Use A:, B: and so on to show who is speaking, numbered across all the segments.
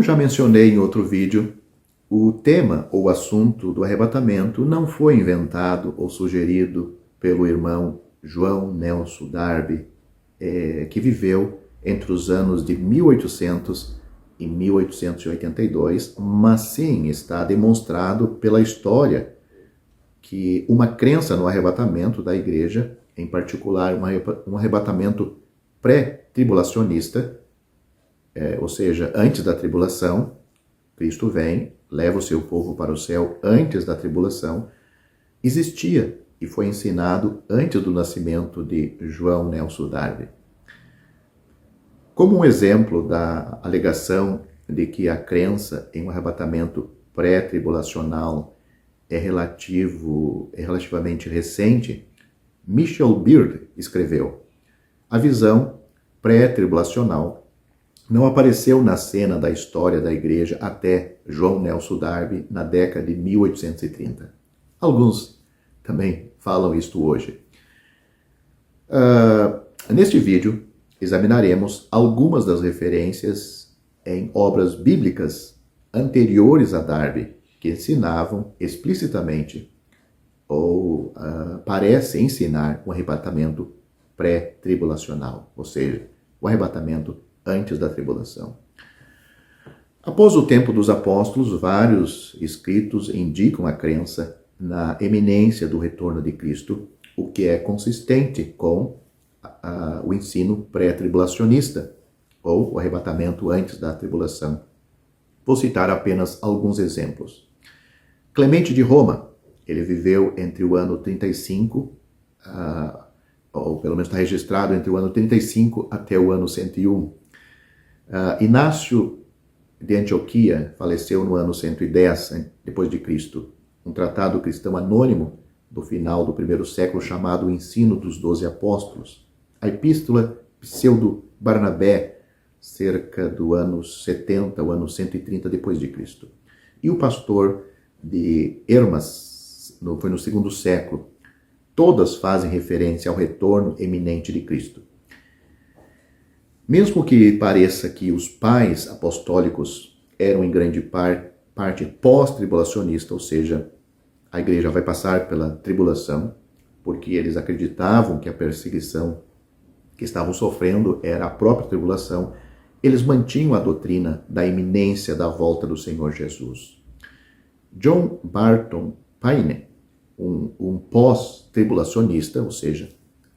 A: Como já mencionei em outro vídeo, o tema ou assunto do arrebatamento não foi inventado ou sugerido pelo irmão João Nelson Darby, que viveu entre os anos de 1800 e 1882, mas sim está demonstrado pela história que uma crença no arrebatamento da igreja, em particular um arrebatamento pré-tribulacionista, ou seja, antes da tribulação, Cristo vem, leva o seu povo para o céu antes da tribulação, existia e foi ensinado antes do nascimento de João Nelson Darby. Como um exemplo da alegação de que a crença em um arrebatamento pré-tribulacional é relativamente recente, Michel Beard escreveu: a visão pré-tribulacional não apareceu na cena da história da igreja até João Nelson Darby na década de 1830. Alguns também falam isto hoje. Neste vídeo, examinaremos algumas das referências em obras bíblicas anteriores a Darby, que ensinavam explicitamente ou parecem ensinar o arrebatamento pré-tribulacional, ou seja, o arrebatamento antes da tribulação. Após o tempo dos apóstolos, vários escritos indicam a crença na eminência do retorno de Cristo, o que é consistente com o ensino pré-tribulacionista, ou o arrebatamento antes da tribulação. Vou citar apenas alguns exemplos. Clemente de Roma, ele viveu entre o ano 35, ou pelo menos está registrado entre o ano 35 até o ano 101. Inácio de Antioquia faleceu no ano 110 depois de Cristo. Um tratado cristão anônimo do final do primeiro século chamado O Ensino dos 12 Apóstolos. A Epístola Pseudo-Barnabé, cerca do ano 70, o ano 130 depois de Cristo. E o pastor de Hermas, foi no segundo século. Todas fazem referência ao retorno eminente de Cristo. Mesmo que pareça que os pais apostólicos eram em grande parte pós-tribulacionista, ou seja, a igreja vai passar pela tribulação, porque eles acreditavam que a perseguição que estavam sofrendo era a própria tribulação, eles mantinham a doutrina da iminência da volta do Senhor Jesus. John Barton Payne, um pós-tribulacionista, ou seja,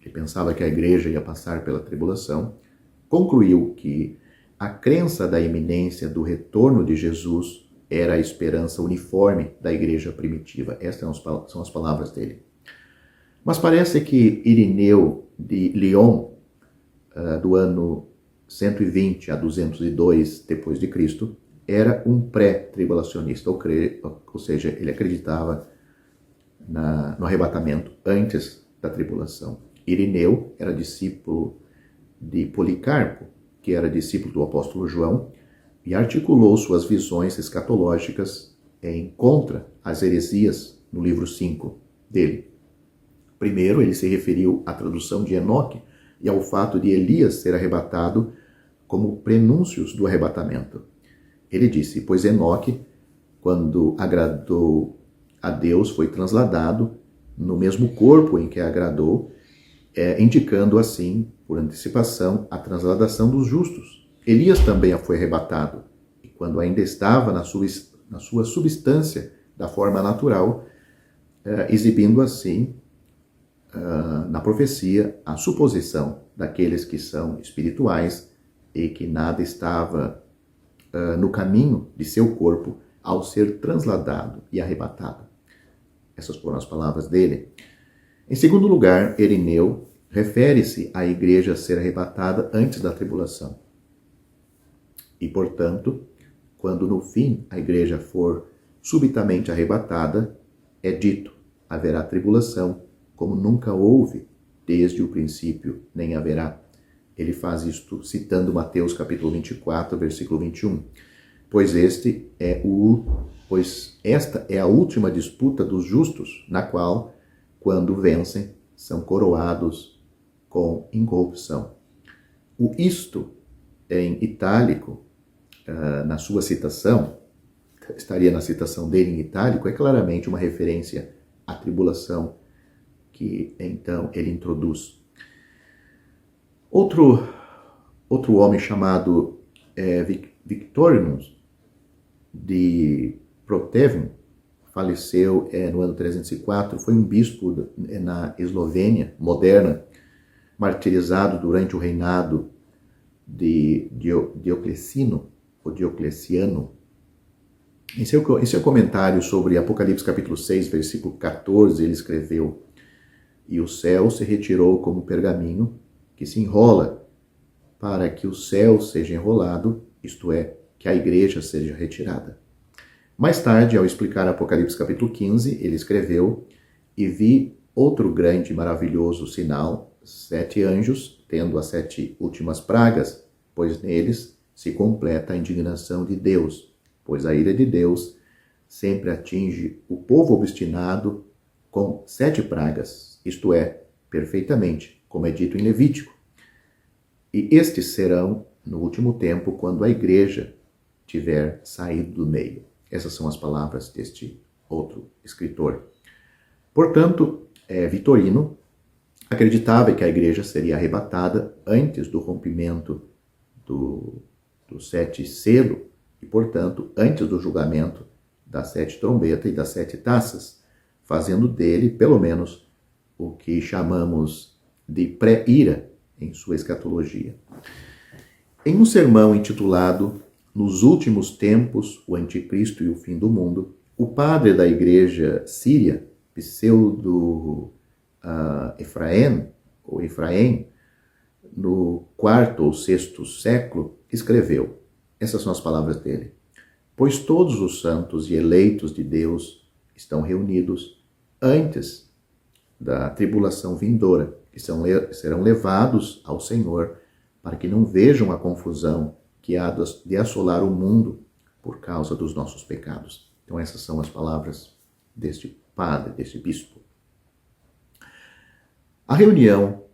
A: ele pensava que a igreja ia passar pela tribulação, concluiu que a crença da iminência do retorno de Jesus era a esperança uniforme da igreja primitiva. Estas são as palavras dele. Mas parece que Irineu de Lyon, do ano 120 a 202 depois de Cristo, era um pré-tribulacionista, ou seja, ele acreditava no arrebatamento antes da tribulação. Irineu era discípulo de Policarpo, que era discípulo do apóstolo João, e articulou suas visões escatológicas contra as heresias no livro 5 dele. Primeiro, ele se referiu à tradução de Enoque e ao fato de Elias ser arrebatado como prenúncios do arrebatamento. Ele disse: pois Enoque, quando agradou a Deus, foi transladado no mesmo corpo em que agradou, indicando assim, por antecipação, a transladação dos justos. Elias também foi arrebatado, e quando ainda estava na sua substância da forma natural, exibindo assim, na profecia, a suposição daqueles que são espirituais e que nada estava no caminho de seu corpo ao ser transladado e arrebatado. Essas foram as palavras dele. Em segundo lugar, Irineu refere-se à igreja ser arrebatada antes da tribulação. E, portanto, quando no fim a igreja for subitamente arrebatada, é dito: haverá tribulação, como nunca houve desde o princípio, nem haverá. Ele faz isto citando Mateus capítulo 24, versículo 21. Pois esta é a última disputa dos justos, na qual, quando vencem, são coroados com incorrupção. O isto, em itálico, na sua citação, estaria na citação dele em itálico, é claramente uma referência à tribulação que então ele introduz. Outro homem chamado Victorinus de Protevium faleceu no ano 304, foi um bispo na Eslovênia moderna, martirizado durante o reinado de Diocleciano. Em seu comentário sobre Apocalipse capítulo 6, versículo 14, ele escreveu: "E o céu se retirou como pergaminho que se enrola, para que o céu seja enrolado, isto é, que a igreja seja retirada." Mais tarde, ao explicar Apocalipse capítulo 15, ele escreveu: "E vi outro grande e maravilhoso sinal, 7 anjos, tendo as 7 últimas pragas, pois neles se completa a indignação de Deus, pois a ira de Deus sempre atinge o povo obstinado com 7 pragas, isto é, perfeitamente, como é dito em Levítico. E estes serão no último tempo, quando a igreja tiver saído do meio." Essas são as palavras deste outro escritor. Portanto, Vitorino acreditava que a igreja seria arrebatada antes do rompimento do 7 selo e, portanto, antes do julgamento das 7 trombetas e das 7 taças, fazendo dele, pelo menos, o que chamamos de pré-ira em sua escatologia. Em um sermão intitulado "Nos últimos tempos, o anticristo e o fim do mundo", o padre da igreja síria, pseudo Efraim, no 4º ou 6º século, escreveu, essas são as palavras dele: "Pois todos os santos e eleitos de Deus estão reunidos antes da tribulação vindoura, e serão levados ao Senhor, para que não vejam a confusão que há de assolar o mundo por causa dos nossos pecados." Então essas são as palavras deste padre, deste bispo. A reunião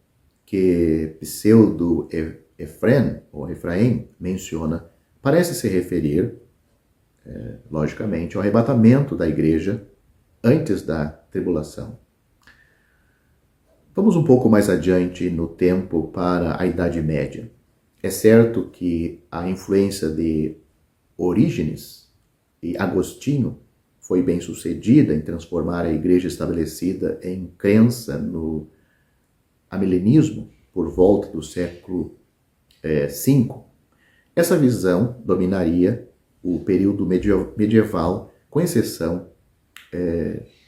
A: que pseudo Efraim menciona parece se referir, logicamente, ao arrebatamento da igreja antes da tribulação. Vamos um pouco mais adiante no tempo para a Idade Média. É certo que a influência de Orígenes e Agostinho foi bem sucedida em transformar a igreja estabelecida em crença no amilenismo por volta do século V. Essa visão dominaria o período medieval, com exceção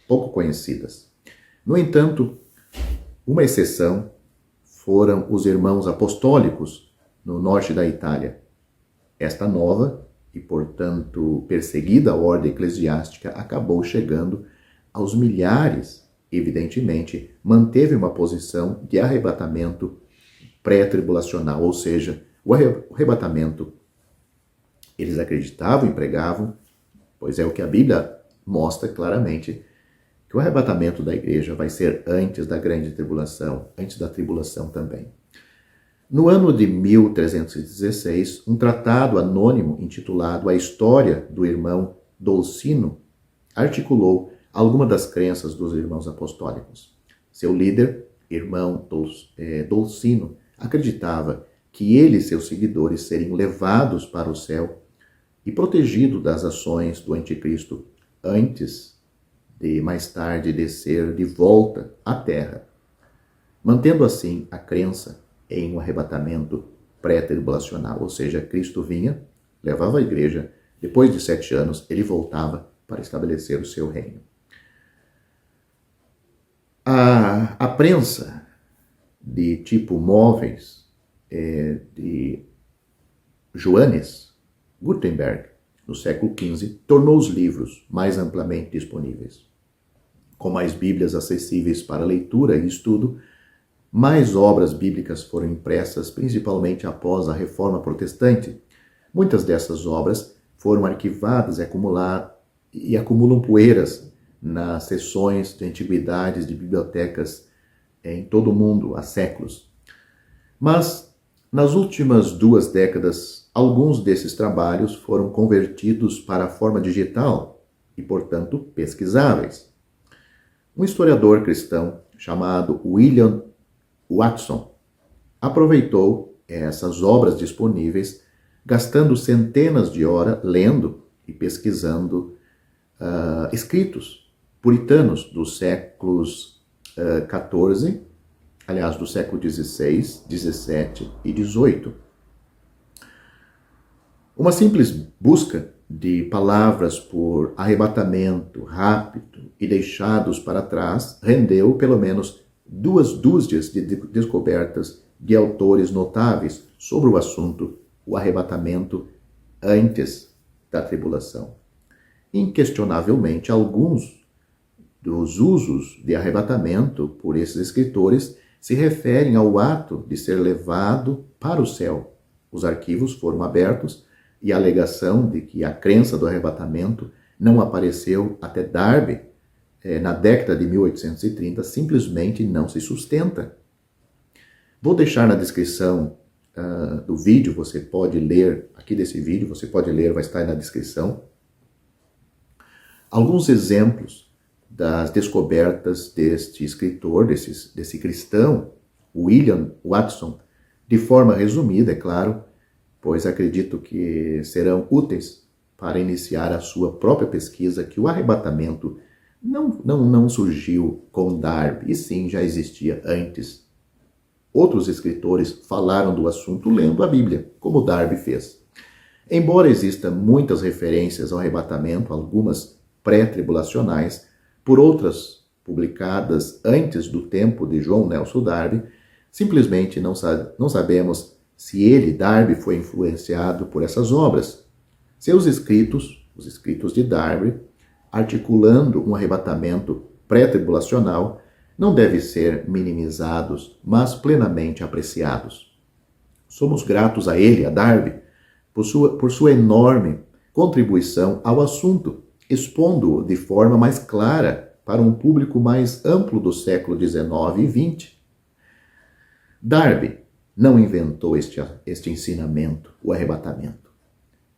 A: pouco conhecidas. No entanto, uma exceção foram os irmãos apostólicos no norte da Itália. Esta nova e, portanto, perseguida ordem eclesiástica acabou chegando aos milhares. Evidentemente, manteve uma posição de arrebatamento pré-tribulacional, ou seja, o arrebatamento eles acreditavam e pregavam, pois é o que a Bíblia mostra claramente, que o arrebatamento da igreja vai ser antes da grande tribulação, antes da tribulação também. No ano de 1316, um tratado anônimo intitulado A História do Irmão Dolcino articulou algumas das crenças dos irmãos apostólicos. Seu líder, irmão Dolcino, acreditava que ele e seus seguidores seriam levados para o céu e protegidos das ações do anticristo antes de mais tarde descer de volta à terra, mantendo assim a crença em um arrebatamento pré-tribulacional, ou seja, Cristo vinha, levava a igreja, depois de 7 anos ele voltava para estabelecer o seu reino. A prensa de tipo móveis de Johannes Gutenberg, no século XV, tornou os livros mais amplamente disponíveis. Com mais Bíblias acessíveis para leitura e estudo, mais obras bíblicas foram impressas, principalmente após a Reforma Protestante. Muitas dessas obras foram arquivadas e acumulam poeiras nas seções de antiguidades de bibliotecas em todo o mundo há séculos. Mas Nas últimas 2 décadas, alguns desses trabalhos foram convertidos para a forma digital e, portanto, pesquisáveis. Um historiador cristão chamado William Watson aproveitou essas obras disponíveis, gastando centenas de horas lendo e pesquisando escritos puritanos dos séculos XIV, aliás, do século XVI, XVII e XVIII. Uma simples busca de palavras por arrebatamento rápido e deixados para trás rendeu pelo menos 2 dúzias de descobertas de autores notáveis sobre o assunto, o arrebatamento antes da tribulação. Inquestionavelmente, alguns dos usos de arrebatamento por esses escritores se referem ao ato de ser levado para o céu. Os arquivos foram abertos e a alegação de que a crença do arrebatamento não apareceu até Darby, na década de 1830, simplesmente não se sustenta. Vou deixar na descrição do vídeo, você pode ler, aqui desse vídeo, você pode ler, vai estar aí na descrição, alguns exemplos das descobertas deste escritor, desse cristão, William Watson, de forma resumida, é claro, pois acredito que serão úteis para iniciar a sua própria pesquisa, que o arrebatamento não surgiu com Darby, e sim já existia antes. Outros escritores falaram do assunto lendo a Bíblia, como Darby fez. Embora existam muitas referências ao arrebatamento, algumas pré-tribulacionais, por outras publicadas antes do tempo de John Nelson Darby, simplesmente não sabemos se ele, Darby, foi influenciado por essas obras. Seus escritos, os escritos de Darby, articulando um arrebatamento pré-tribulacional, não devem ser minimizados, mas plenamente apreciados. Somos gratos a ele, a Darby, por sua enorme contribuição ao assunto, expondo-o de forma mais clara para um público mais amplo do século XIX e XX. Darby não inventou este ensinamento, o arrebatamento,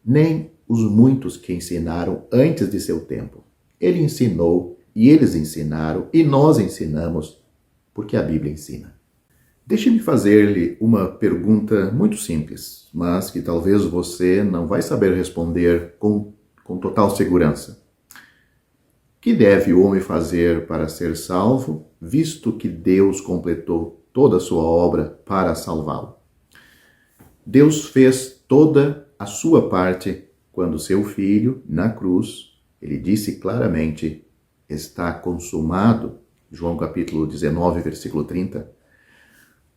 A: nem os muitos que ensinaram antes de seu tempo. Ele ensinou, e eles ensinaram, e nós ensinamos, porque a Bíblia ensina. Deixe-me fazer-lhe uma pergunta muito simples, mas que talvez você não vai saber responder com total segurança. Que deve o homem fazer para ser salvo, visto que Deus completou toda a sua obra para salvá-lo? Deus fez toda a sua parte quando seu filho, na cruz, ele disse claramente, está consumado, João capítulo 19, versículo 30.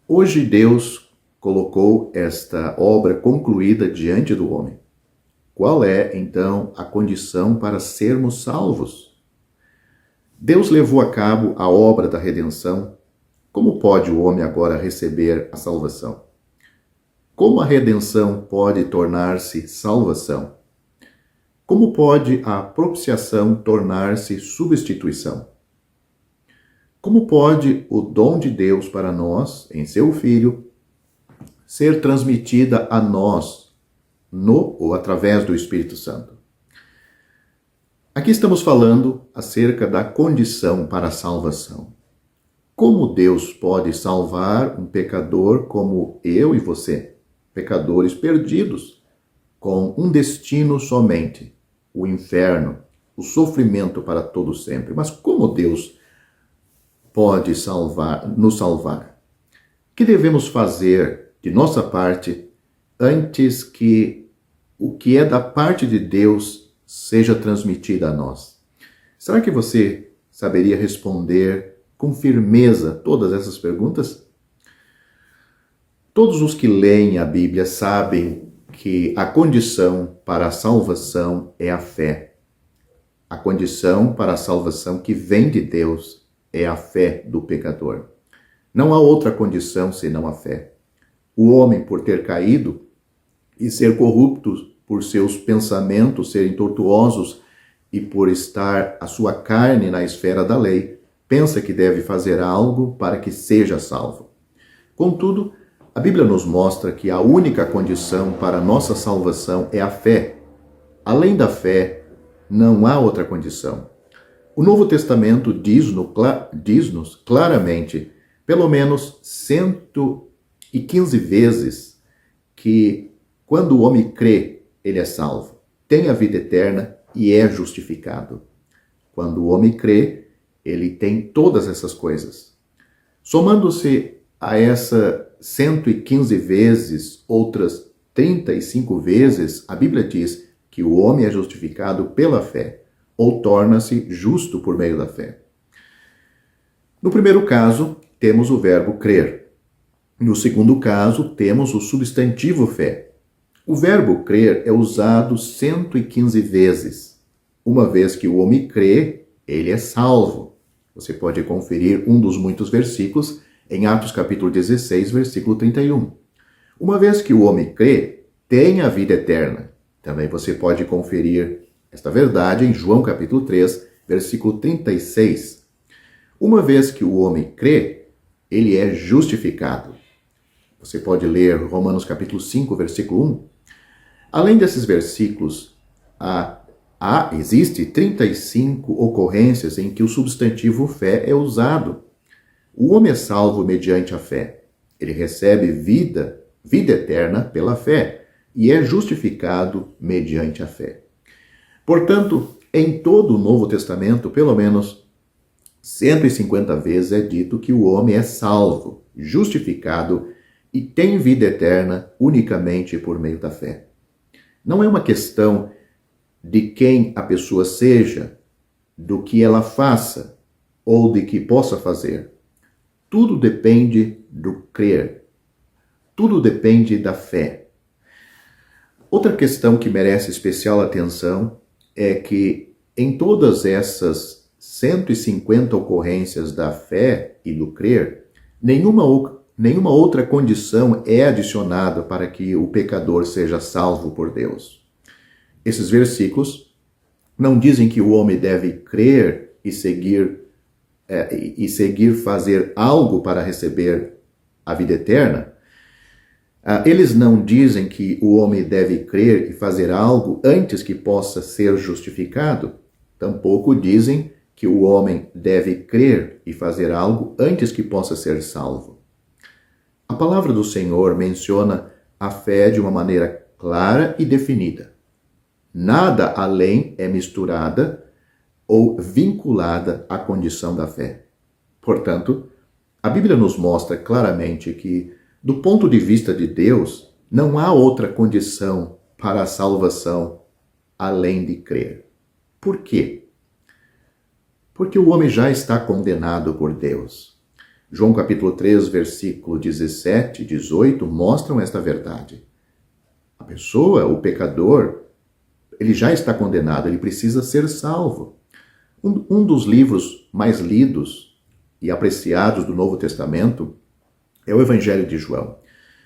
A: Hoje Deus colocou esta obra concluída diante do homem. Qual é, então, a condição para sermos salvos? Deus levou a cabo a obra da redenção. Como pode o homem agora receber a salvação? Como a redenção pode tornar-se salvação? Como pode a propiciação tornar-se substituição? Como pode o dom de Deus para nós, em seu Filho, ser transmitida a nós no ou através do Espírito Santo? Aqui estamos falando acerca da condição para a salvação. Como Deus pode salvar um pecador como eu e você, pecadores perdidos, com um destino somente, o inferno, o sofrimento para todo sempre? Mas como Deus pode nos salvar? O que devemos fazer de nossa parte antes que o que é da parte de Deus seja transmitida a nós? Será que você saberia responder com firmeza todas essas perguntas? Todos os que leem a Bíblia sabem que a condição para a salvação é a fé. A condição para a salvação que vem de Deus é a fé do pecador. Não há outra condição senão a fé. O homem, por ter caído e ser corrupto por seus pensamentos serem tortuosos e por estar a sua carne na esfera da lei, pensa que deve fazer algo para que seja salvo. Contudo, A Bíblia nos mostra que a única condição para a nossa salvação é a fé. Além da fé, não há outra condição. O Novo Testamento diz-nos claramente, pelo menos 115 vezes, que quando o homem crê, ele é salvo, tem a vida eterna e é justificado. Quando o homem crê, ele tem todas essas coisas. Somando-se a essa 115 vezes, outras 35 vezes, a Bíblia diz que o homem é justificado pela fé, ou torna-se justo por meio da fé. No primeiro caso, temos o verbo crer. No segundo caso, temos o substantivo fé. O verbo crer é usado 115 vezes. Uma vez que o homem crê, ele é salvo. Você pode conferir um dos muitos versículos em Atos capítulo 16, versículo 31. Uma vez que o homem crê, tem a vida eterna. Também você pode conferir esta verdade em João capítulo 3, versículo 36. Uma vez que o homem crê, ele é justificado. Você pode ler Romanos capítulo 5, versículo 1. Além desses versículos, existe 35 ocorrências em que o substantivo fé é usado. O homem é salvo mediante a fé. Ele recebe vida eterna pela fé e é justificado mediante a fé. Portanto, em todo o Novo Testamento, pelo menos 150 vezes é dito que o homem é salvo, justificado e tem vida eterna unicamente por meio da fé. Não é uma questão de quem a pessoa seja, do que ela faça ou de que possa fazer. Tudo depende do crer. Tudo depende da fé. Outra questão que merece especial atenção é que em todas essas 150 ocorrências da fé e do crer, nenhuma outra condição é adicionada para que o pecador seja salvo por Deus. Esses versículos não dizem que o homem deve crer e seguir fazer algo para receber a vida eterna. Eles não dizem que o homem deve crer e fazer algo antes que possa ser justificado. Tampouco dizem que o homem deve crer e fazer algo antes que possa ser salvo. A palavra do Senhor menciona a fé de uma maneira clara e definida. Nada além é misturada ou vinculada à condição da fé. Portanto, a Bíblia nos mostra claramente que, do ponto de vista de Deus, não há outra condição para a salvação além de crer. Por quê? Porque o homem já está condenado por Deus. João capítulo 3, versículo 17 e 18 mostram esta verdade. A pessoa, o pecador, ele já está condenado, ele precisa ser salvo. Um dos livros mais lidos e apreciados do Novo Testamento é o Evangelho de João.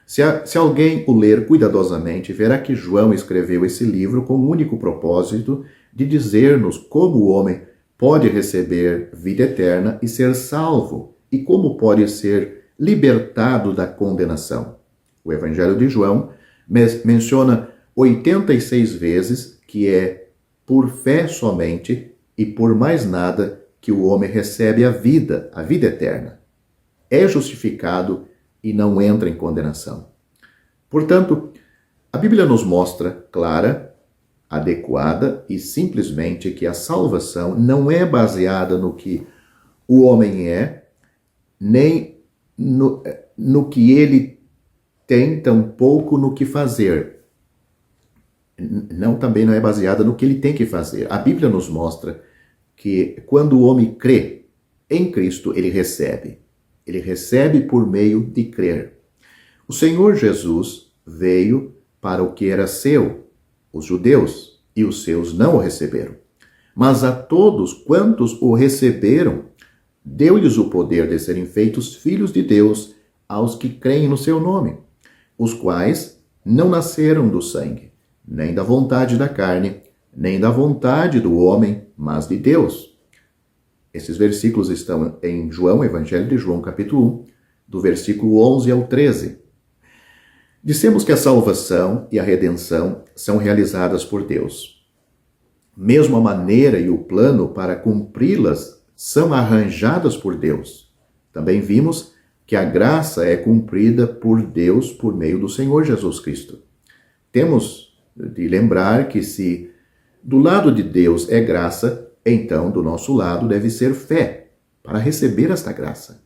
A: Se alguém o ler cuidadosamente, verá que João escreveu esse livro com o único propósito de dizer-nos como o homem pode receber vida eterna e ser salvo, e como pode ser libertado da condenação. O Evangelho de João menciona 86 vezes que é por fé somente e por mais nada que o homem recebe a vida eterna. É justificado e não entra em condenação. Portanto, a Bíblia nos mostra clara, adequada e simplesmente que a salvação não é baseada no que o homem é, nem no que ele tem, tampouco no que fazer. Também não é baseada no que ele tem que fazer. A Bíblia nos mostra que quando o homem crê em Cristo, ele recebe. Ele recebe por meio de crer. O Senhor Jesus veio para o que era seu, os judeus, e os seus não o receberam. Mas a todos quantos o receberam, deu-lhes o poder de serem feitos filhos de Deus aos que creem no seu nome, os quais não nasceram do sangue, nem da vontade da carne, nem da vontade do homem, mas de Deus. Esses versículos estão em João, Evangelho de João, capítulo 1, do versículo 11 ao 13. Dissemos que a salvação e a redenção são realizadas por Deus. Mesmo a maneira e o plano para cumpri-las são arranjadas por Deus. Também vimos que a graça é cumprida por Deus por meio do Senhor Jesus Cristo. Temos de lembrar que se do lado de Deus é graça, então do nosso lado deve ser fé para receber esta graça.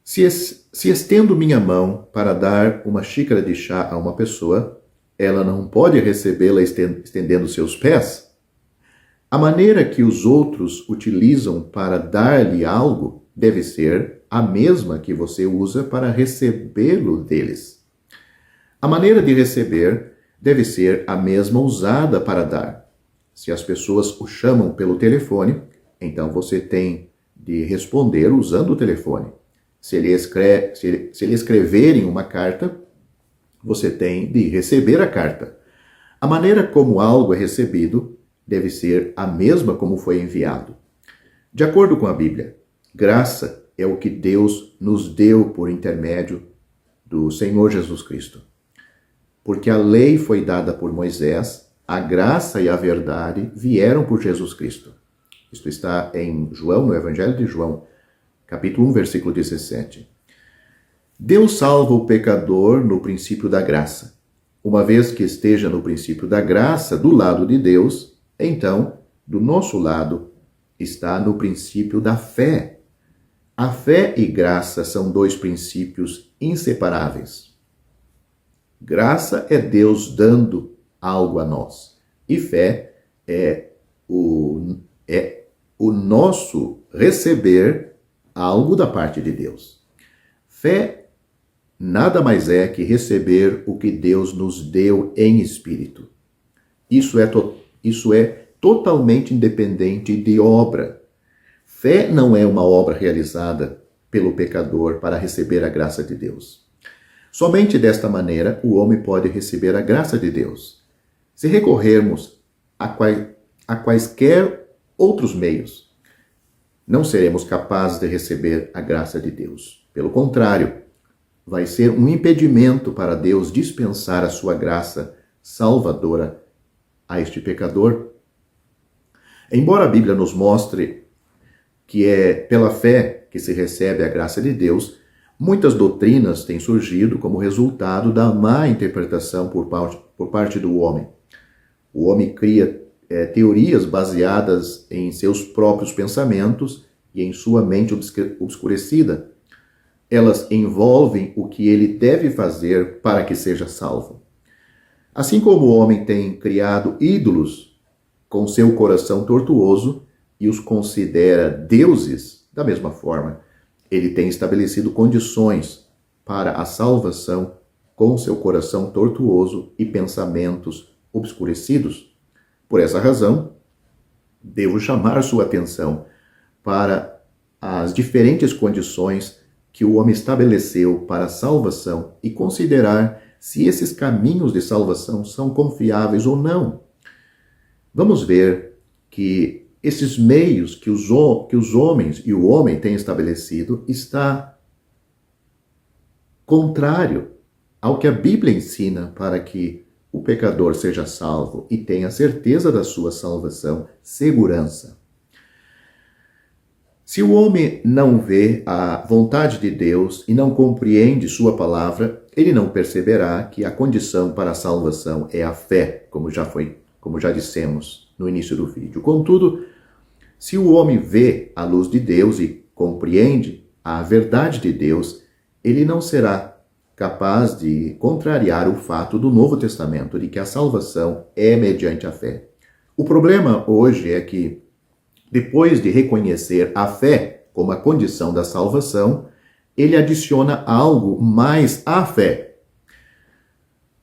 A: Se estendo minha mão para dar uma xícara de chá a uma pessoa, ela não pode recebê-la estendendo seus pés? A maneira que os outros utilizam para dar-lhe algo deve ser a mesma que você usa para recebê-lo deles. A maneira de receber deve ser a mesma usada para dar. Se as pessoas o chamam pelo telefone, então você tem de responder usando o telefone. Se ele escreverem uma carta, você tem de receber a carta. A maneira como algo é recebido deve ser a mesma como foi enviado. De acordo com a Bíblia, graça é o que Deus nos deu por intermédio do Senhor Jesus Cristo. Porque a lei foi dada por Moisés, a graça e a verdade vieram por Jesus Cristo. Isto está em João, no Evangelho de João, capítulo 1, versículo 17. Deus salva o pecador no princípio da graça. Uma vez que esteja no princípio da graça do lado de Deus, então, do nosso lado, está no princípio da fé. A fé e graça são dois princípios inseparáveis. Graça é Deus dando algo a nós. E fé é o nosso receber algo da parte de Deus. Fé nada mais é que receber o que Deus nos deu em espírito. Isso é totalmente independente de obra. Fé não é uma obra realizada pelo pecador para receber a graça de Deus. Somente desta maneira o homem pode receber a graça de Deus. Se recorrermos a quaisquer outros meios, não seremos capazes de receber a graça de Deus. Pelo contrário, vai ser um impedimento para Deus dispensar a sua graça salvadora a este pecador. Embora a Bíblia nos mostre que é pela fé que se recebe a graça de Deus, muitas doutrinas têm surgido como resultado da má interpretação por parte do homem. O homem cria teorias baseadas em seus próprios pensamentos e em sua mente obscurecida. Elas envolvem o que ele deve fazer para que seja salvo. Assim como o homem tem criado ídolos com seu coração tortuoso e os considera deuses, da mesma forma, ele tem estabelecido condições para a salvação com seu coração tortuoso e pensamentos obscurecidos. Por essa razão, devo chamar sua atenção para as diferentes condições que o homem estabeleceu para a salvação e considerar se esses caminhos de salvação são confiáveis ou não. Vamos ver que esses meios que os homens e o homem têm estabelecido está contrário ao que a Bíblia ensina para que o pecador seja salvo e tenha certeza da sua salvação, segurança. Se o homem não vê a vontade de Deus e não compreende sua palavra, ele não perceberá que a condição para a salvação é a fé, como já dissemos no início do vídeo. Contudo, se o homem vê a luz de Deus e compreende a verdade de Deus, ele não será capaz de contrariar o fato do Novo Testamento de que a salvação é mediante a fé. O problema hoje é que, depois de reconhecer a fé como a condição da salvação, ele adiciona algo mais à fé.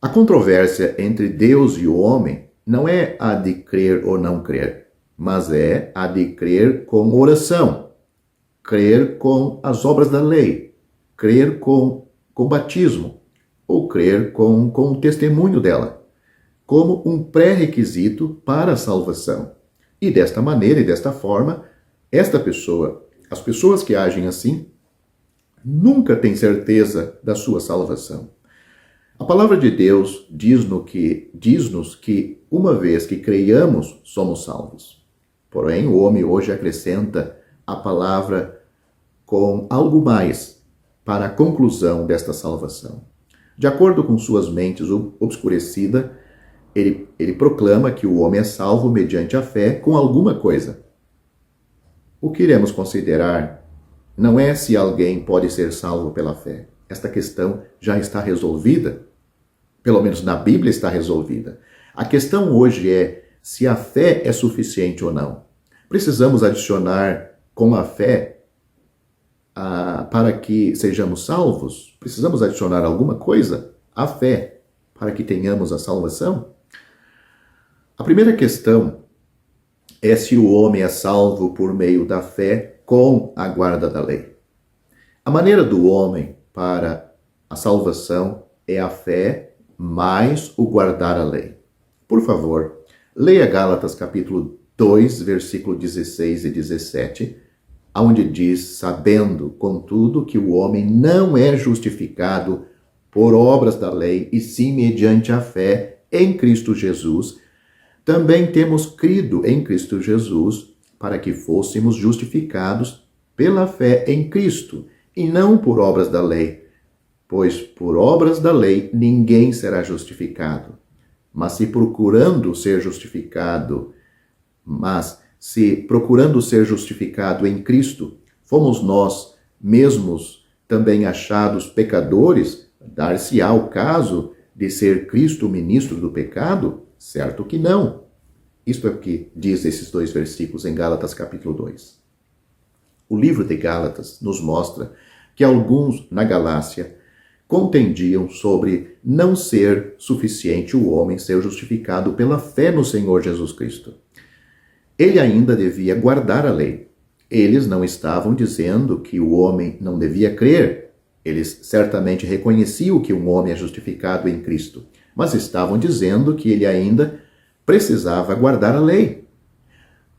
A: A controvérsia entre Deus e o homem não é a de crer ou não crer, mas é a de crer com oração, crer com as obras da lei, crer com batismo, ou crer com o testemunho dela, como um pré-requisito para a salvação. E desta maneira e desta forma, as pessoas que agem assim, nunca têm certeza da sua salvação. A palavra de Deus diz-nos que uma vez que creiamos, somos salvos. Porém, o homem hoje acrescenta a palavra com algo mais para a conclusão desta salvação. De acordo com suas mentes obscurecidas, ele proclama que o homem é salvo mediante a fé com alguma coisa. O que iremos considerar não é se alguém pode ser salvo pela fé. Esta questão já está resolvida. Pelo menos na Bíblia está resolvida. A questão hoje é se a fé é suficiente ou não. Precisamos adicionar com a fé para que sejamos salvos? Precisamos adicionar alguma coisa à fé para que tenhamos a salvação? A primeira questão é se o homem é salvo por meio da fé com a guarda da lei. A maneira do homem para a salvação é a fé mais o guardar a lei. Por favor, leia Gálatas capítulo 2, versículo 16 e 17, onde diz, sabendo, contudo, que o homem não é justificado por obras da lei, e sim mediante a fé em Cristo Jesus, também temos crido em Cristo Jesus para que fôssemos justificados pela fé em Cristo, e não por obras da lei. Pois por obras da lei ninguém será justificado. Mas se procurando ser justificado em Cristo, fomos nós mesmos também achados pecadores, dar-se-á o caso de ser Cristo o ministro do pecado? Certo que não. Isto é o que diz esses dois versículos em Gálatas capítulo 2. O livro de Gálatas nos mostra que alguns na Galácia contendiam sobre não ser suficiente o homem ser justificado pela fé no Senhor Jesus Cristo. Ele ainda devia guardar a lei. Eles não estavam dizendo que o homem não devia crer. Eles certamente reconheciam que um homem é justificado em Cristo, mas estavam dizendo que ele ainda precisava guardar a lei.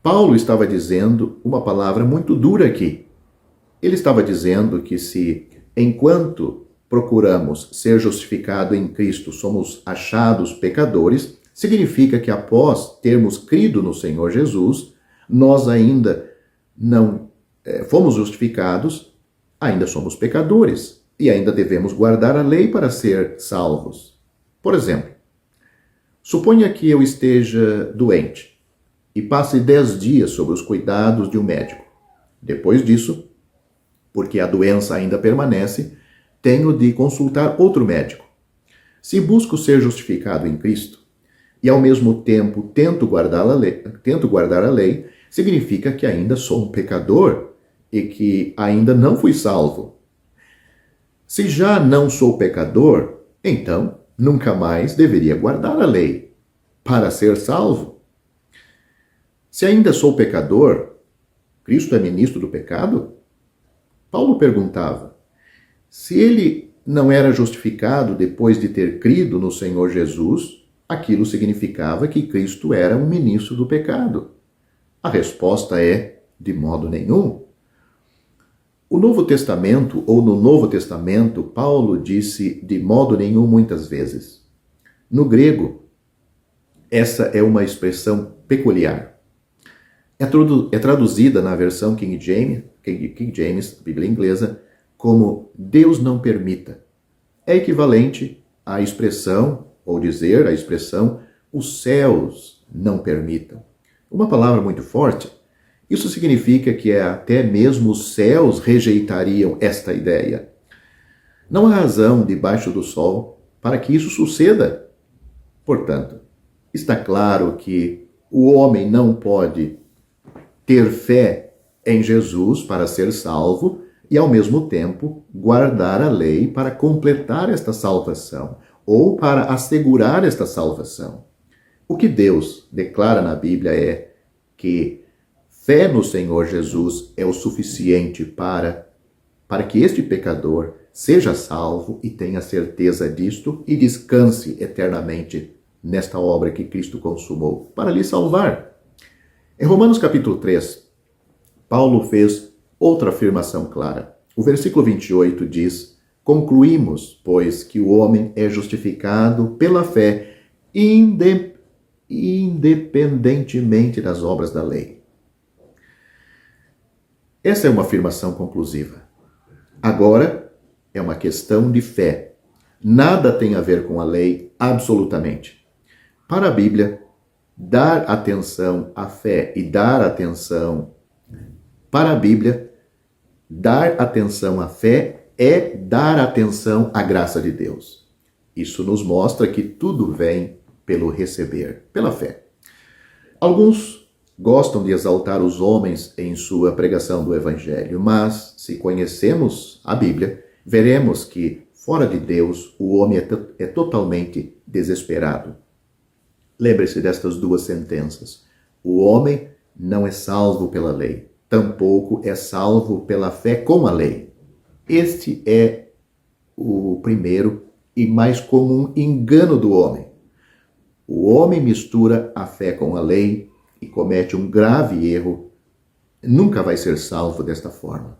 A: Paulo estava dizendo uma palavra muito dura aqui. Ele estava dizendo que se, enquanto procuramos ser justificado em Cristo, somos achados pecadores, significa que após termos crido no Senhor Jesus, nós ainda não fomos justificados, ainda somos pecadores e ainda devemos guardar a lei para ser salvos. Por exemplo, suponha que eu esteja doente e passe 10 dias sob os cuidados de um médico. Depois disso, porque a doença ainda permanece, tenho de consultar outro médico. Se busco ser justificado em Cristo e ao mesmo tempo tento guardar a lei, significa que ainda sou um pecador e que ainda não fui salvo. Se já não sou pecador, então nunca mais deveria guardar a lei para ser salvo. Se ainda sou pecador, Cristo é ministro do pecado? Paulo perguntava, se ele não era justificado depois de ter crido no Senhor Jesus, aquilo significava que Cristo era um ministro do pecado. A resposta é, de modo nenhum. No Novo Testamento, Paulo disse de modo nenhum muitas vezes. No grego, essa é uma expressão peculiar. É traduzida na versão King James, Bíblia inglesa, como Deus não permita. É equivalente à expressão, ou dizer a expressão, os céus não permitam. Uma palavra muito forte. Isso significa que até mesmo os céus rejeitariam esta ideia. Não há razão debaixo do sol para que isso suceda. Portanto, está claro que o homem não pode ter fé em Jesus para ser salvo e, ao mesmo tempo, guardar a lei para completar esta salvação ou para assegurar esta salvação. O que Deus declara na Bíblia é que fé no Senhor Jesus é o suficiente para que este pecador seja salvo e tenha certeza disto e descanse eternamente nesta obra que Cristo consumou para lhe salvar. Em Romanos capítulo 3, Paulo fez outra afirmação clara. O versículo 28 diz, Concluímos, pois, que o homem é justificado pela fé, independentemente das obras da lei. Essa é uma afirmação conclusiva. Agora, é uma questão de fé. Nada tem a ver com a lei, absolutamente. Para a Bíblia, dar atenção à fé e dar atenção para a Bíblia, dar atenção à fé é dar atenção à graça de Deus. Isso nos mostra que tudo vem pelo receber, pela fé. Alguns gostam de exaltar os homens em sua pregação do Evangelho, mas se conhecemos a Bíblia, veremos que, fora de Deus, o homem é totalmente desesperado. Lembre-se destas duas sentenças. O homem não é salvo pela lei, tampouco é salvo pela fé com a lei. Este é o primeiro e mais comum engano do homem. O homem mistura a fé com a lei e comete um grave erro. Nunca vai ser salvo desta forma.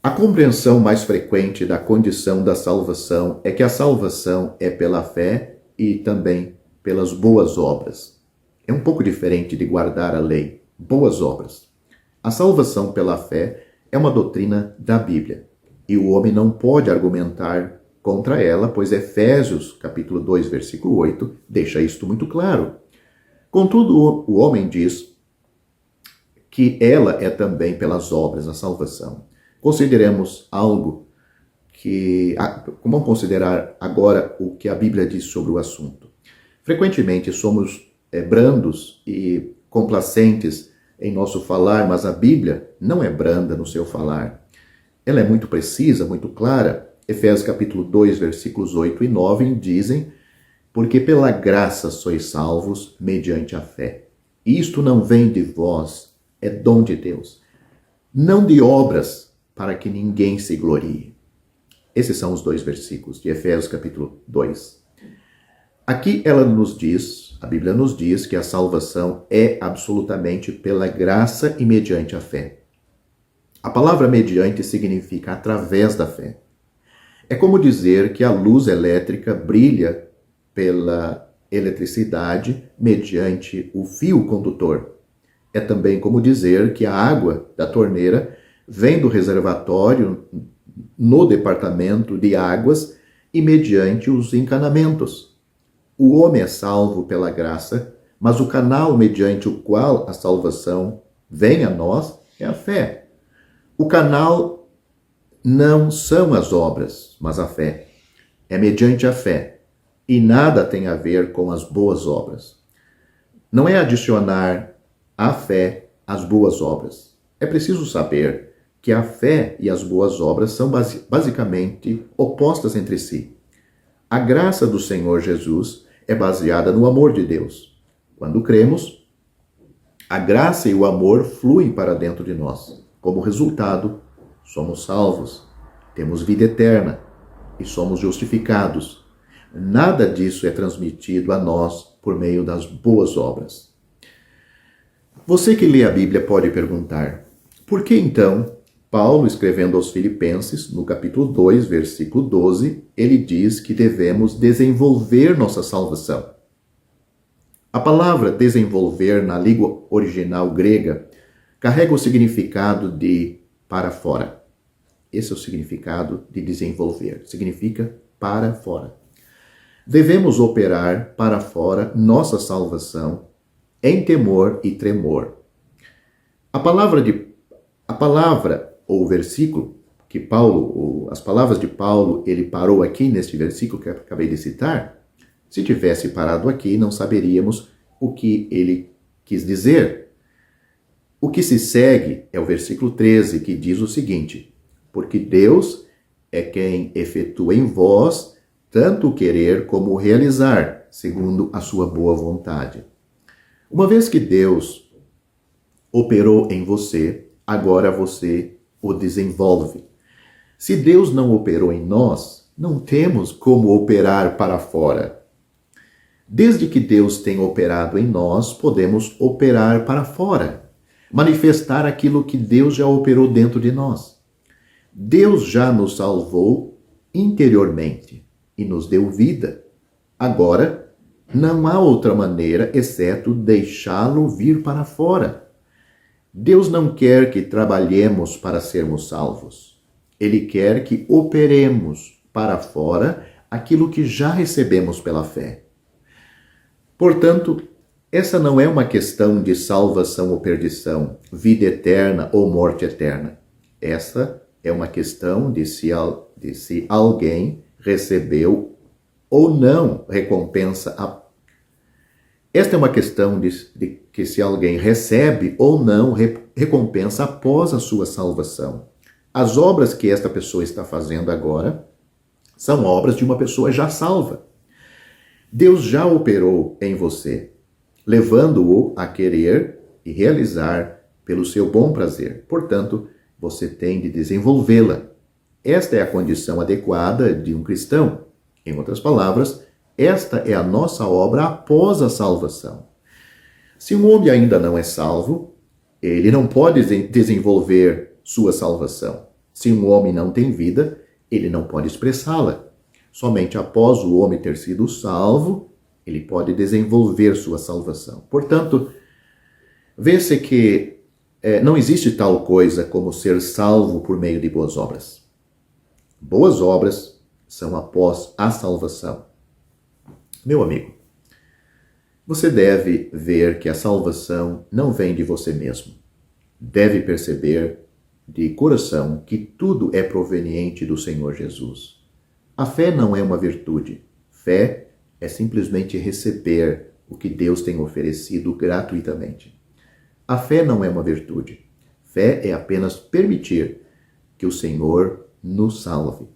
A: A compreensão mais frequente da condição da salvação é que a salvação é pela fé e também pelas boas obras. É um pouco diferente de guardar a lei. Boas obras. A salvação pela fé é uma doutrina da Bíblia e o homem não pode argumentar contra ela, pois Efésios, capítulo 2, versículo 8, deixa isto muito claro. Contudo, o homem diz que ela é também pelas obras, a salvação. Consideremos algo que... Vamos considerar agora o que a Bíblia diz sobre o assunto. Frequentemente somos brandos e complacentes em nosso falar, mas a Bíblia não é branda no seu falar. Ela é muito precisa, muito clara. Efésios capítulo 2, versículos 8 e 9 dizem: porque pela graça sois salvos mediante a fé. Isto não vem de vós, é dom de Deus. Não de obras, para que ninguém se glorie. Esses são os dois versículos de Efésios capítulo 2. Aqui ela nos diz, a Bíblia nos diz que a salvação é absolutamente pela graça e mediante a fé. A palavra mediante significa através da fé. É como dizer que a luz elétrica brilha pela eletricidade mediante o fio condutor. É também como dizer que a água da torneira vem do reservatório no departamento de águas e mediante os encanamentos. O homem é salvo pela graça, mas o canal mediante o qual a salvação vem a nós é a fé. O canal não são as obras, mas a fé. É mediante a fé. E nada tem a ver com as boas obras. Não é adicionar à fé as boas obras. É preciso saber que a fé e as boas obras são basicamente opostas entre si. A graça do Senhor Jesus é baseada no amor de Deus. Quando cremos, a graça e o amor fluem para dentro de nós. Como resultado, somos salvos, temos vida eterna e somos justificados. Nada disso é transmitido a nós por meio das boas obras. Você que lê a Bíblia pode perguntar: por que então Paulo, escrevendo aos Filipenses, no capítulo 2, versículo 12, ele diz que devemos desenvolver nossa salvação? A palavra desenvolver na língua original grega carrega o significado de para fora. Esse é o significado de desenvolver. Significa para fora. Devemos operar para fora nossa salvação em temor e tremor. A palavra ou o versículo que Paulo, as palavras de Paulo, ele parou aqui neste versículo que eu acabei de citar. Se tivesse parado aqui, não saberíamos o que ele quis dizer. O que se segue é o versículo 13, que diz o seguinte: porque Deus é quem efetua em vós tanto o querer como o realizar, segundo a sua boa vontade. Uma vez que Deus operou em você, agora você o desenvolve. Se Deus não operou em nós, não temos como operar para fora. Desde que Deus tem operado em nós, podemos operar para fora, manifestar aquilo que Deus já operou dentro de nós. Deus já nos salvou interiormente e nos deu vida. Agora, não há outra maneira exceto deixá-lo vir para fora. Deus não quer que trabalhemos para sermos salvos. Ele quer que operemos para fora aquilo que já recebemos pela fé. Portanto, essa não é uma questão de salvação ou perdição, vida eterna ou morte eterna. Essa é uma questão de se alguém recebeu ou não recompensa. Esta é uma questão de que se alguém recebe ou não recompensa após a sua salvação. As obras que esta pessoa está fazendo agora são obras de uma pessoa já salva. Deus já operou em você, levando-o a querer e realizar pelo seu bom prazer. Portanto, você tem de desenvolvê-la. Esta é a condição adequada de um cristão. Em outras palavras, esta é a nossa obra após a salvação. Se um homem ainda não é salvo, ele não pode desenvolver sua salvação. Se um homem não tem vida, ele não pode expressá-la. Somente após o homem ter sido salvo, ele pode desenvolver sua salvação. Portanto, vê-se que não existe tal coisa como ser salvo por meio de boas obras. Boas obras são após a salvação. Meu amigo, você deve ver que a salvação não vem de você mesmo. Deve perceber de coração que tudo é proveniente do Senhor Jesus. A fé não é uma virtude. Fé é simplesmente receber o que Deus tem oferecido gratuitamente. A fé não é uma virtude. Fé é apenas permitir que o Senhor nos salve.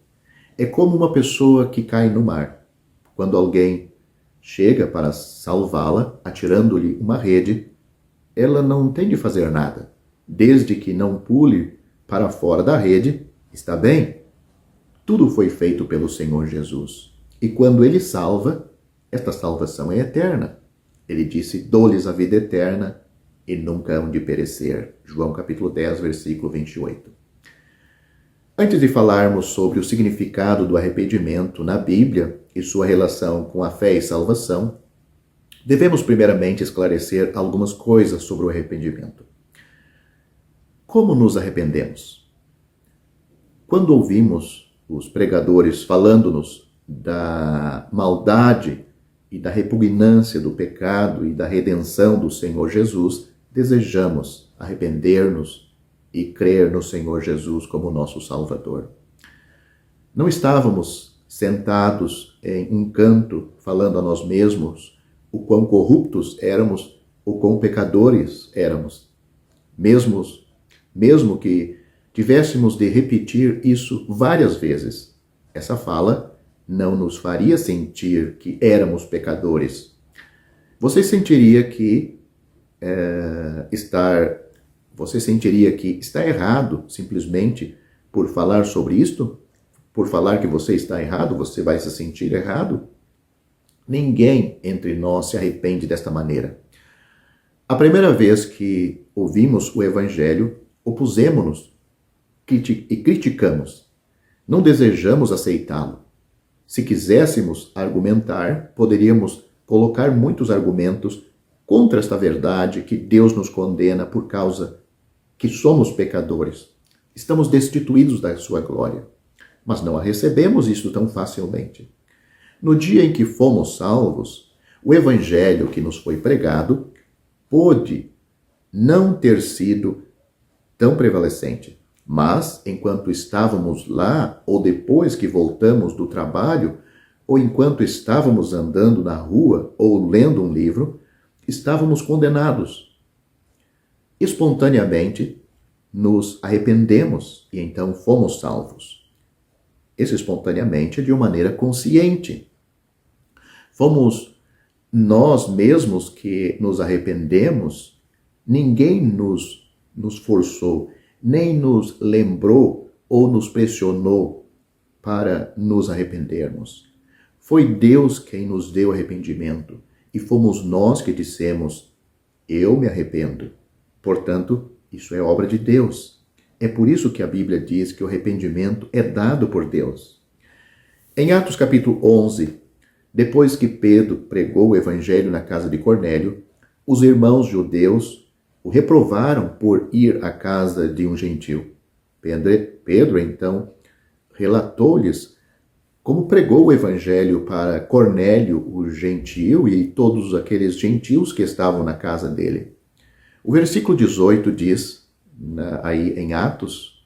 A: É como uma pessoa que cai no mar. Quando alguém chega para salvá-la, atirando-lhe uma rede, ela não tem de fazer nada. Desde que não pule para fora da rede, está bem. Tudo foi feito pelo Senhor Jesus. E quando Ele salva, esta salvação é eterna. Ele disse, dou-lhes a vida eterna e nunca hão de perecer. João capítulo 10, versículo 28. Antes de falarmos sobre o significado do arrependimento na Bíblia e sua relação com a fé e salvação, devemos primeiramente esclarecer algumas coisas sobre o arrependimento. Como nos arrependemos? Quando ouvimos os pregadores falando-nos da maldade e da repugnância do pecado e da redenção do Senhor Jesus, desejamos arrepender-nos e crer no Senhor Jesus como nosso Salvador. Não estávamos sentados em um canto falando a nós mesmos o quão corruptos éramos, o quão pecadores éramos. Mesmo que tivéssemos de repetir isso várias vezes, essa fala não nos faria sentir que éramos pecadores. Você sentiria que está errado simplesmente por falar sobre isto? Por falar que você está errado, você vai se sentir errado? Ninguém entre nós se arrepende desta maneira. A primeira vez que ouvimos o Evangelho, opusemos-nos e criticamos. Não desejamos aceitá-lo. Se quiséssemos argumentar, poderíamos colocar muitos argumentos contra esta verdade que Deus nos condena por causa que somos pecadores. Estamos destituídos da sua glória, mas não a recebemos isso tão facilmente. No dia em que fomos salvos, o evangelho que nos foi pregado pôde não ter sido tão prevalecente, mas enquanto estávamos lá, ou depois que voltamos do trabalho, ou enquanto estávamos andando na rua ou lendo um livro, estávamos condenados. Espontaneamente, nos arrependemos e então fomos salvos. Esse espontaneamente é de uma maneira consciente. Fomos nós mesmos que nos arrependemos, ninguém nos forçou, nem nos lembrou ou nos pressionou para nos arrependermos. Foi Deus quem nos deu arrependimento e fomos nós que dissemos, eu me arrependo. Portanto, isso é obra de Deus. É por isso que a Bíblia diz que o arrependimento é dado por Deus. Em Atos capítulo 11, depois que Pedro pregou o evangelho na casa de Cornélio, os irmãos judeus o reprovaram por ir à casa de um gentil. Pedro então, relatou-lhes como pregou o evangelho para Cornélio, o gentil, e todos aqueles gentios que estavam na casa dele. O versículo 18 diz, aí em Atos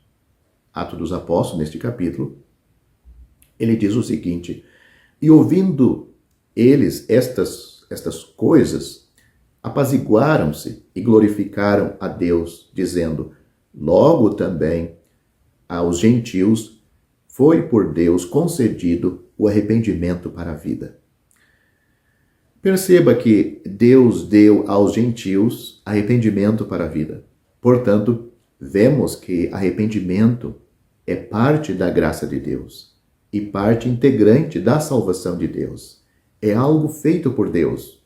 A: dos Apóstolos, neste capítulo, ele diz o seguinte: e ouvindo eles estas coisas, apaziguaram-se e glorificaram a Deus, dizendo: logo também aos gentios foi por Deus concedido o arrependimento para a vida. Perceba que Deus deu aos gentios arrependimento para a vida. Portanto, vemos que arrependimento é parte da graça de Deus e parte integrante da salvação de Deus. É algo feito por Deus.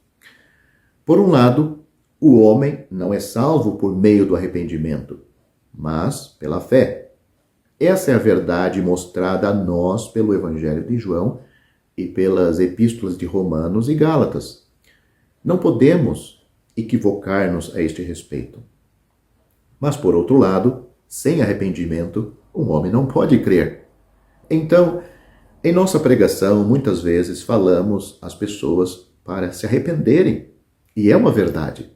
A: Por um lado, o homem não é salvo por meio do arrependimento, mas pela fé. Essa é a verdade mostrada a nós pelo Evangelho de João e pelas epístolas de Romanos e Gálatas. Não podemos equivocar-nos a este respeito. Mas, por outro lado, sem arrependimento, um homem não pode crer. Então, em nossa pregação, muitas vezes falamos às pessoas para se arrependerem, e é uma verdade.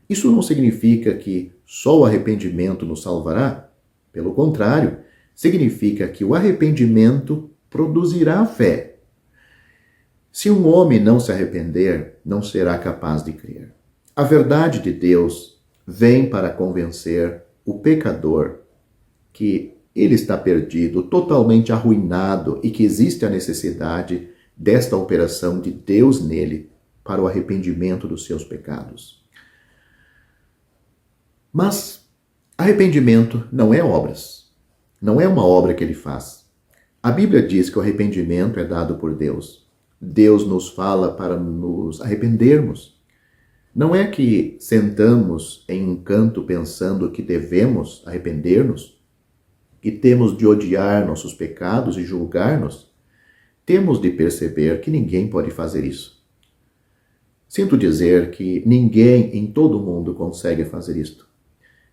A: Isso não significa que só o arrependimento nos salvará. Pelo contrário, significa que o arrependimento produzirá fé. Se um homem não se arrepender, não será capaz de crer. A verdade de Deus vem para convencer o pecador que ele está perdido, totalmente arruinado e que existe a necessidade desta operação de Deus nele para o arrependimento dos seus pecados. Mas arrependimento não é obras. Não é uma obra que ele faz. A Bíblia diz que o arrependimento é dado por Deus. Deus nos fala para nos arrependermos. Não é que sentamos em um canto pensando que devemos arrepender-nos, que temos de odiar nossos pecados e julgar-nos. Temos de perceber que ninguém pode fazer isso. Sinto dizer que ninguém em todo o mundo consegue fazer isto.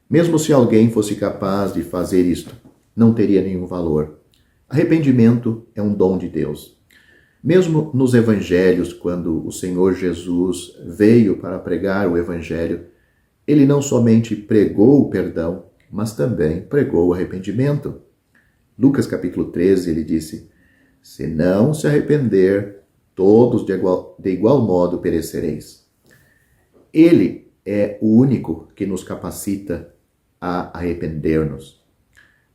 A: Mesmo se alguém fosse capaz de fazer isto, não teria nenhum valor. Arrependimento é um dom de Deus. Mesmo nos evangelhos, quando o Senhor Jesus veio para pregar o evangelho, ele não somente pregou o perdão, mas também pregou o arrependimento. Lucas capítulo 13, ele disse: se não se arrepender, todos de igual modo perecereis. Ele é o único que nos capacita a arrepender-nos.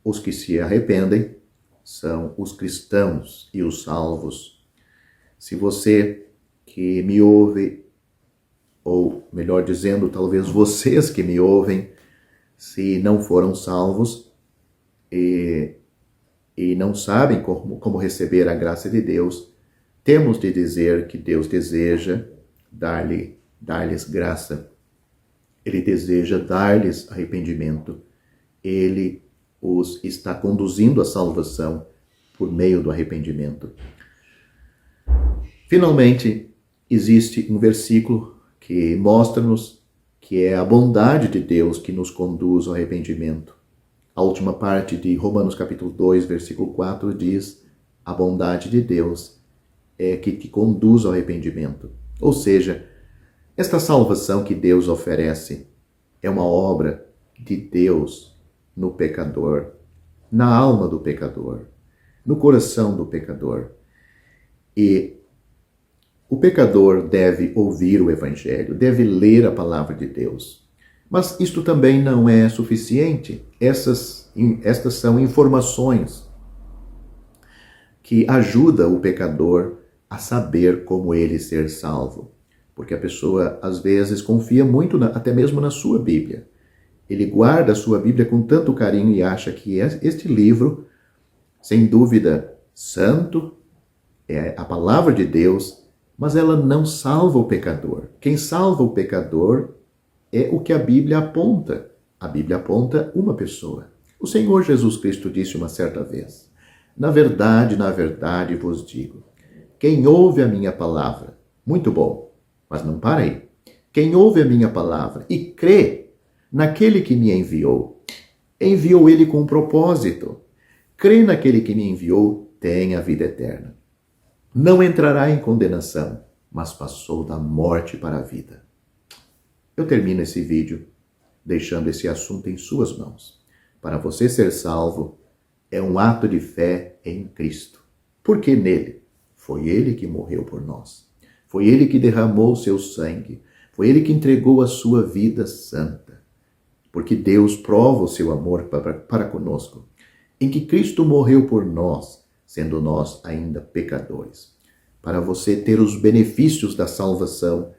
A: Os que se arrependem são os cristãos e os salvos. Se você que me ouve, ou melhor dizendo, talvez vocês que me ouvem, se não foram salvos e não sabem como receber a graça de Deus, temos de dizer que Deus deseja dar-lhes graça. Ele deseja dar-lhes arrependimento. Ele os está conduzindo à salvação por meio do arrependimento. Finalmente, existe um versículo que mostra-nos que é a bondade de Deus que nos conduz ao arrependimento. A última parte de Romanos capítulo 2, versículo 4 diz: a bondade de Deus é que te conduz ao arrependimento. Ou seja, esta salvação que Deus oferece é uma obra de Deus no pecador, na alma do pecador, no coração do pecador. E o pecador deve ouvir o Evangelho, deve ler a palavra de Deus. Mas isto também não é suficiente. Estas são informações que ajudam o pecador a saber como ele ser salvo. Porque a pessoa, às vezes, confia muito, até mesmo na sua Bíblia. Ele guarda a sua Bíblia com tanto carinho e acha que este livro, sem dúvida, santo, é a palavra de Deus, mas ela não salva o pecador. Quem salva o pecador é o que a Bíblia aponta. A Bíblia aponta uma pessoa, O Senhor Jesus Cristo disse uma certa vez: na verdade vos digo, quem ouve a minha palavra, muito bom, mas não para aí. Quem ouve a minha palavra e crê naquele que me enviou, enviou ele com um propósito. Crê naquele que me enviou, tem a vida eterna. Não entrará em condenação, mas passou da morte para a vida. Eu termino esse vídeo deixando esse assunto em suas mãos. Para você ser salvo, é um ato de fé em Cristo. Porque nele, foi ele que morreu por nós. Foi ele que derramou seu sangue. Foi ele que entregou a sua vida santa. Porque Deus prova o seu amor para conosco, em que Cristo morreu por nós, sendo nós ainda pecadores. Para você ter os benefícios da salvação,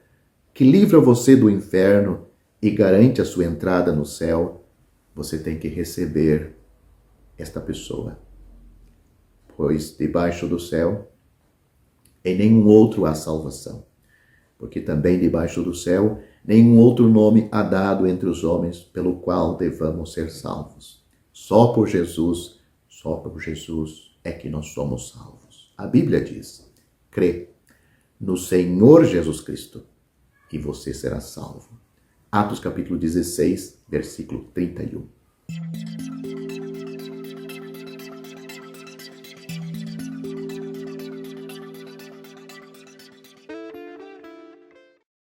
A: que livra você do inferno e garante a sua entrada no céu, você tem que receber esta pessoa. Pois debaixo do céu, em nenhum outro há salvação. Porque também debaixo do céu, nenhum outro nome há dado entre os homens pelo qual devamos ser salvos. Só por Jesus é que nós somos salvos. A Bíblia diz: crê no Senhor Jesus Cristo e você será salvo. Atos capítulo 16, versículo 31.